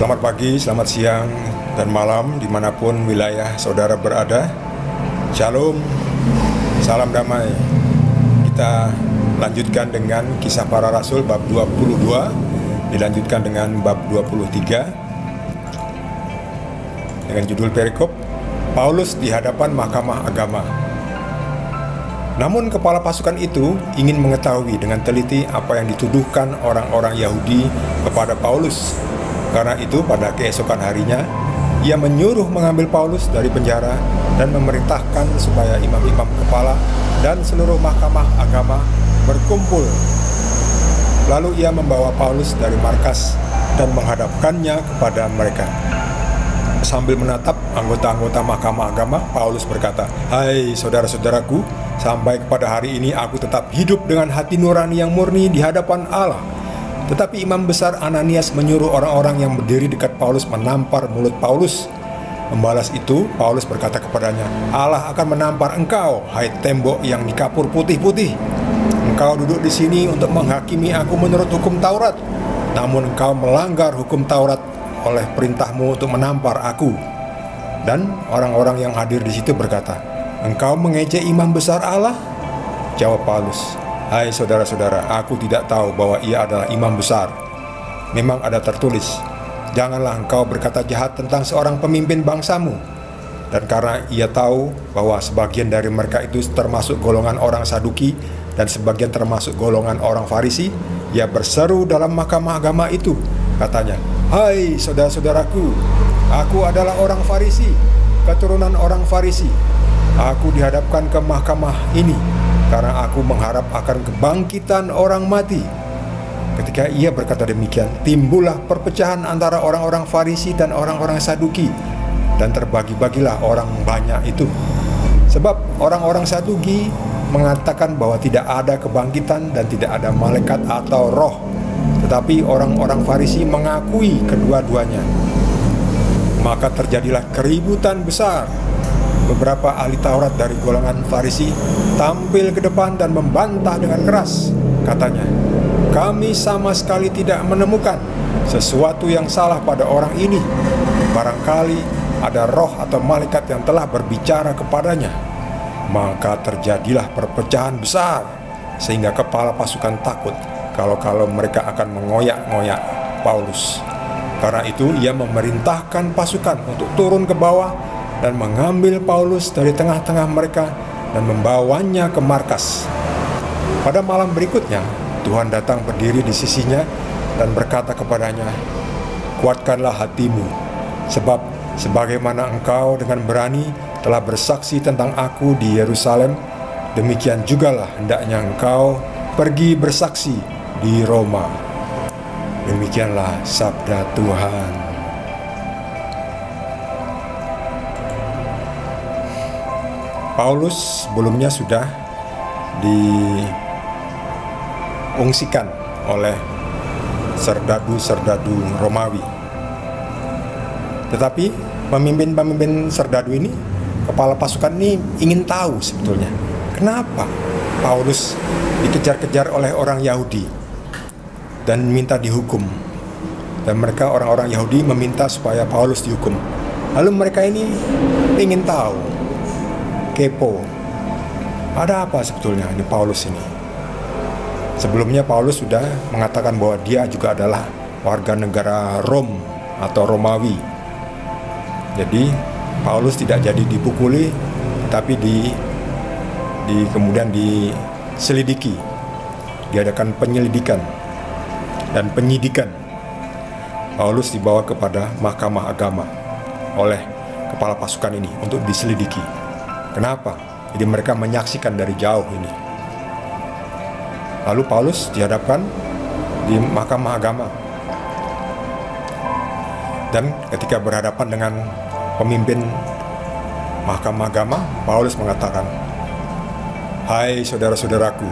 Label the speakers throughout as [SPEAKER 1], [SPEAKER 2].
[SPEAKER 1] Selamat pagi, selamat siang, dan malam dimanapun wilayah saudara berada. Shalom, salam damai. Kita lanjutkan dengan Kisah Para Rasul bab 22, dilanjutkan dengan bab 23 dengan judul perikop Paulus di hadapan Mahkamah Agama. Namun kepala pasukan itu ingin mengetahui dengan teliti apa yang dituduhkan orang-orang Yahudi kepada Paulus. Karena itu pada keesokan harinya ia menyuruh mengambil Paulus dari penjara dan memerintahkan supaya imam-imam kepala dan seluruh mahkamah agama berkumpul. Lalu ia membawa Paulus dari markas dan menghadapkannya kepada mereka. Sambil menatap anggota-anggota mahkamah agama, Paulus berkata, "Hai saudara-saudaraku, sampai kepada hari ini aku tetap hidup dengan hati nurani yang murni di hadapan Allah." Tetapi imam besar Ananias menyuruh orang-orang yang berdiri dekat Paulus menampar mulut Paulus. Membalas itu, Paulus berkata kepadanya, "Allah akan menampar engkau, hai tembok yang dikapur putih-putih. Engkau duduk di sini untuk menghakimi aku menurut hukum Taurat, namun engkau melanggar hukum Taurat oleh perintahmu untuk menampar aku." Dan orang-orang yang hadir di situ berkata, "Engkau mengejek imam besar Allah?" Jawab Paulus, "Hai saudara-saudara, aku tidak tahu bahwa ia adalah imam besar. Memang ada tertulis, janganlah engkau berkata jahat tentang seorang pemimpin bangsamu." Dan karena ia tahu bahwa sebagian dari mereka itu termasuk golongan orang Saduki dan sebagian termasuk golongan orang Farisi, ia berseru dalam mahkamah agama itu. Katanya, "Hai saudara-saudaraku, aku adalah orang Farisi, keturunan orang Farisi. Aku dihadapkan ke mahkamah ini karena aku mengharap akan kebangkitan orang mati." Ketika ia berkata demikian, timbullah perpecahan antara orang-orang Farisi dan orang-orang Saduki, dan terbagi-bagilah orang banyak itu. Sebab orang-orang Saduki mengatakan bahwa tidak ada kebangkitan dan tidak ada malaikat atau roh, tetapi orang-orang Farisi mengakui kedua-duanya. Maka terjadilah keributan besar. Beberapa ahli Taurat dari golongan Farisi tampil ke depan dan membantah dengan keras. Katanya, "Kami sama sekali tidak menemukan sesuatu yang salah pada orang ini. Barangkali ada roh atau malaikat yang telah berbicara kepadanya." Maka terjadilah perpecahan besar, sehingga kepala pasukan takut kalau mereka akan mengoyak-ngoyak Paulus. Karena itu ia memerintahkan pasukan untuk turun ke bawah dan mengambil Paulus dari tengah-tengah mereka dan membawanya ke markas. Pada malam berikutnya, Tuhan datang berdiri di sisinya dan berkata kepadanya, "Kuatkanlah hatimu, sebab sebagaimana engkau dengan berani telah bersaksi tentang aku di Yerusalem, demikian jugalah hendaknya engkau pergi bersaksi di Roma." Demikianlah sabda Tuhan. Paulus sebelumnya sudah diungsikan oleh serdadu-serdadu Romawi. Tetapi pemimpin-pemimpin serdadu ini, kepala pasukan ini ingin tahu sebetulnya kenapa Paulus dikejar-kejar oleh orang Yahudi dan minta dihukum. Dan mereka orang-orang Yahudi meminta supaya Paulus dihukum. Lalu mereka ini ingin tahu, kepo, ada apa sebetulnya di Paulus ini. Sebelumnya Paulus sudah mengatakan bahwa dia juga adalah warga negara Rom atau Romawi. Jadi Paulus tidak jadi dipukuli, tapi kemudian diselidiki, diadakan penyelidikan dan penyidikan. Paulus dibawa kepada mahkamah agama oleh kepala pasukan ini untuk diselidiki. Kenapa? Jadi mereka menyaksikan dari jauh ini. Lalu Paulus dihadapkan di mahkamah agama. Dan ketika berhadapan dengan pemimpin mahkamah agama, Paulus mengatakan, "Hai saudara-saudaraku,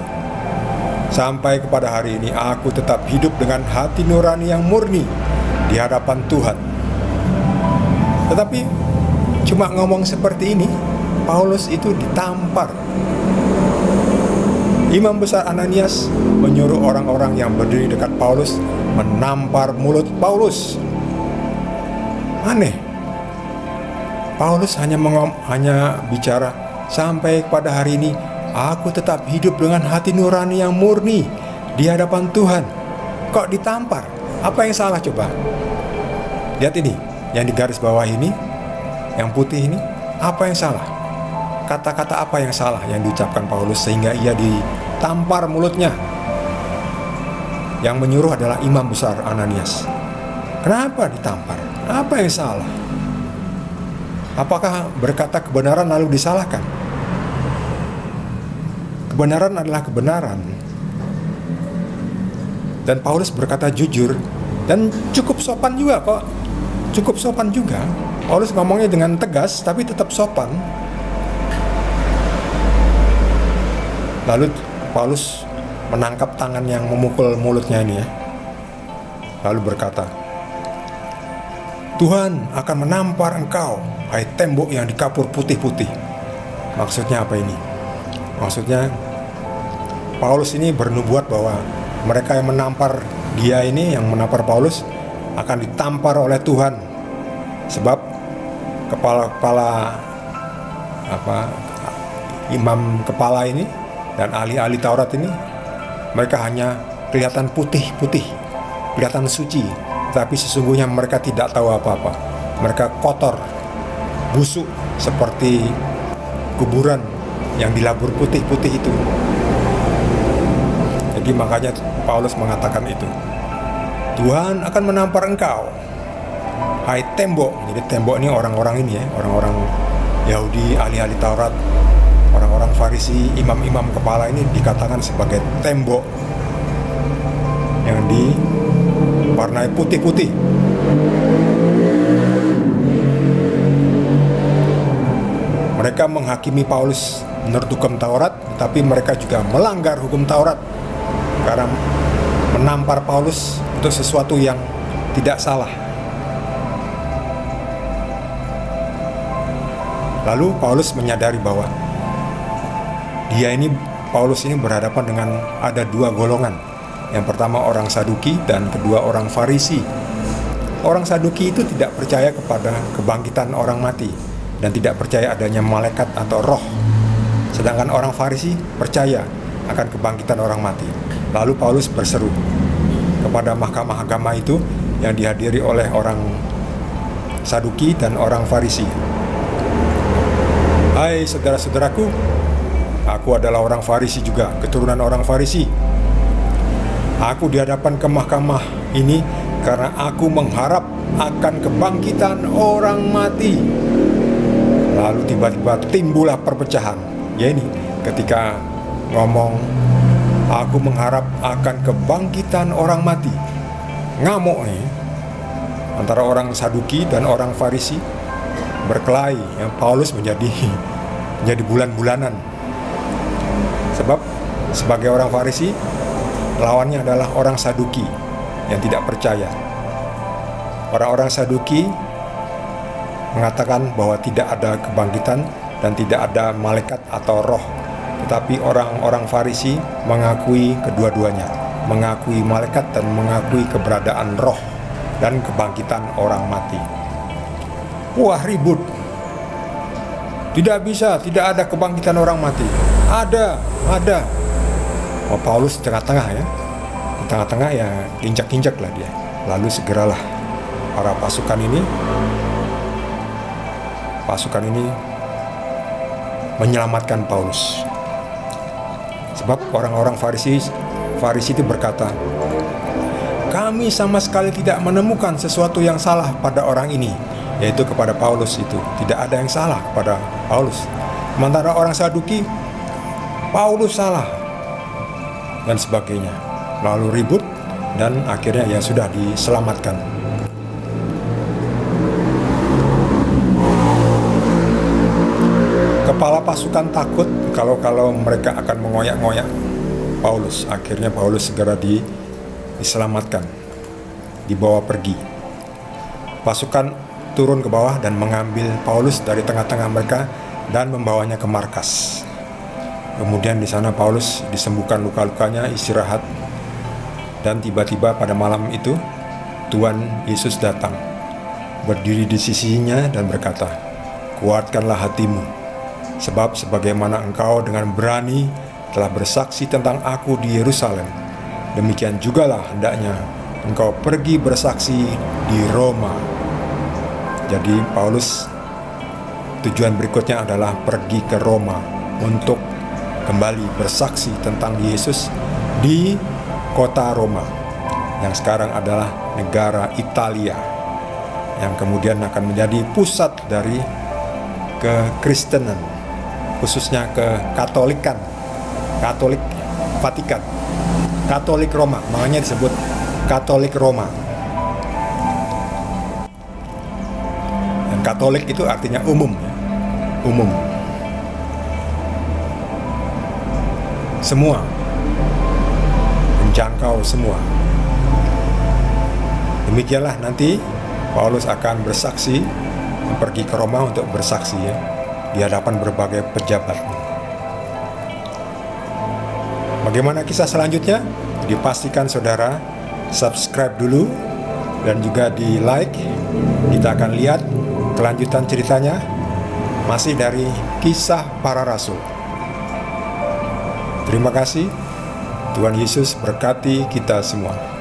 [SPEAKER 1] sampai kepada hari ini aku tetap hidup dengan hati nurani yang murni di hadapan Tuhan." Tetapi cuma ngomong seperti ini, Paulus itu ditampar. Imam besar Ananias menyuruh orang-orang yang berdiri dekat Paulus menampar mulut Paulus. Aneh. Paulus hanya bicara, sampai pada hari ini aku tetap hidup dengan hati nurani yang murni di hadapan Tuhan. Kok ditampar? Apa yang salah coba? Lihat ini, yang di garis bawah ini, yang putih ini, apa yang salah? Kata-kata apa yang salah yang diucapkan Paulus sehingga ia ditampar mulutnya? Yang menyuruh adalah imam besar Ananias. Kenapa ditampar? Apa yang salah? Apakah berkata kebenaran lalu disalahkan? Kebenaran adalah kebenaran. Dan Paulus berkata jujur dan cukup sopan juga kok. Cukup sopan juga. Paulus ngomongnya dengan tegas tapi tetap sopan. Lalu Paulus menangkap tangan yang memukul mulutnya ini ya. Lalu berkata, Tuhan akan menampar engkau, hai tembok yang dikapur putih-putih. Maksudnya apa ini? Maksudnya Paulus ini bernubuat bahwa mereka yang menampar dia ini, yang menampar Paulus, akan ditampar oleh Tuhan. Sebab kepala imam kepala ini dan ahli-ahli Taurat ini, mereka hanya kelihatan putih-putih, kelihatan suci, tapi sesungguhnya mereka tidak tahu apa-apa. Mereka kotor, busuk seperti kuburan yang dilabur putih-putih itu. Jadi makanya Paulus mengatakan itu. Tuhan akan menampar engkau, hai tembok. Jadi tembok ini orang-orang ini ya, orang-orang Yahudi, ahli-ahli Taurat, orang-orang Farisi, imam-imam kepala ini dikatakan sebagai tembok yang diwarnai putih-putih. Mereka menghakimi Paulus menurut hukum Taurat, tapi mereka juga melanggar hukum Taurat karena menampar Paulus untuk sesuatu yang tidak salah. Lalu Paulus menyadari bahwa Paulus ini berhadapan dengan ada dua golongan. Yang pertama orang Saduki dan kedua orang Farisi. Orang Saduki itu tidak percaya kepada kebangkitan orang mati dan tidak percaya adanya malaikat atau roh. Sedangkan orang Farisi percaya akan kebangkitan orang mati. Lalu Paulus berseru kepada mahkamah agama itu yang dihadiri oleh orang Saduki dan orang Farisi. Hai saudara-saudaraku, aku adalah orang Farisi juga, keturunan orang Farisi. Aku dihadapan ke mahkamah ini karena aku mengharap akan kebangkitan orang mati. Lalu tiba-tiba timbullah perpecahan. Ya ini, ketika ngomong aku mengharap akan kebangkitan orang mati, ngamuk nih antara orang Saduki dan orang Farisi berkelahi. Yang Paulus menjadi bulan-bulanan. Sebab sebagai orang Farisi, lawannya adalah orang Saduki yang tidak percaya. Orang-orang Saduki mengatakan bahwa tidak ada kebangkitan dan tidak ada malaikat atau roh. Tetapi orang-orang Farisi mengakui kedua-duanya, mengakui malaikat dan mengakui keberadaan roh dan kebangkitan orang mati. Wah, ribut. Tidak bisa, tidak ada kebangkitan orang mati. Ada. Oh, Paulus di tengah-tengah ya. Di tengah-tengah ya injak-injak lah dia. Lalu segeralah para pasukan ini menyelamatkan Paulus. Sebab orang-orang Farisi itu berkata, kami sama sekali tidak menemukan sesuatu yang salah pada orang ini, yaitu kepada Paulus itu. Tidak ada yang salah kepada Paulus. Sementara orang Saduki, Paulus salah dan sebagainya. Lalu ribut dan akhirnya ya sudah diselamatkan. Kepala pasukan takut kalau mereka akan mengoyak-ngoyak Paulus. Akhirnya Paulus segera diselamatkan, dibawa pergi. Pasukan turun ke bawah dan mengambil Paulus dari tengah-tengah mereka dan membawanya ke markas. Kemudian di sana Paulus disembuhkan luka-lukanya, istirahat. Dan tiba-tiba pada malam itu Tuhan Yesus datang berdiri di sisinya dan berkata, "Kuatkanlah hatimu, sebab sebagaimana engkau dengan berani telah bersaksi tentang aku di Yerusalem, demikian jugalah hendaknya engkau pergi bersaksi di Roma." Jadi Paulus tujuan berikutnya adalah pergi ke Roma untuk kembali bersaksi tentang Yesus di kota Roma, yang sekarang adalah negara Italia, yang kemudian akan menjadi pusat dari kekristenan, khususnya kekatolikan, Katolik Vatikan, Katolik Roma, makanya disebut Katolik Roma. Dan Katolik itu artinya umum, umum, semua, menjangkau semua. Demikianlah nanti Paulus akan bersaksi, pergi ke Roma untuk bersaksi ya, di hadapan berbagai pejabat. Bagaimana kisah selanjutnya? Dipastikan saudara subscribe dulu dan juga di like. Kita akan lihat kelanjutan ceritanya, masih dari Kisah Para Rasul. Terima kasih. Tuhan Yesus berkati kita semua.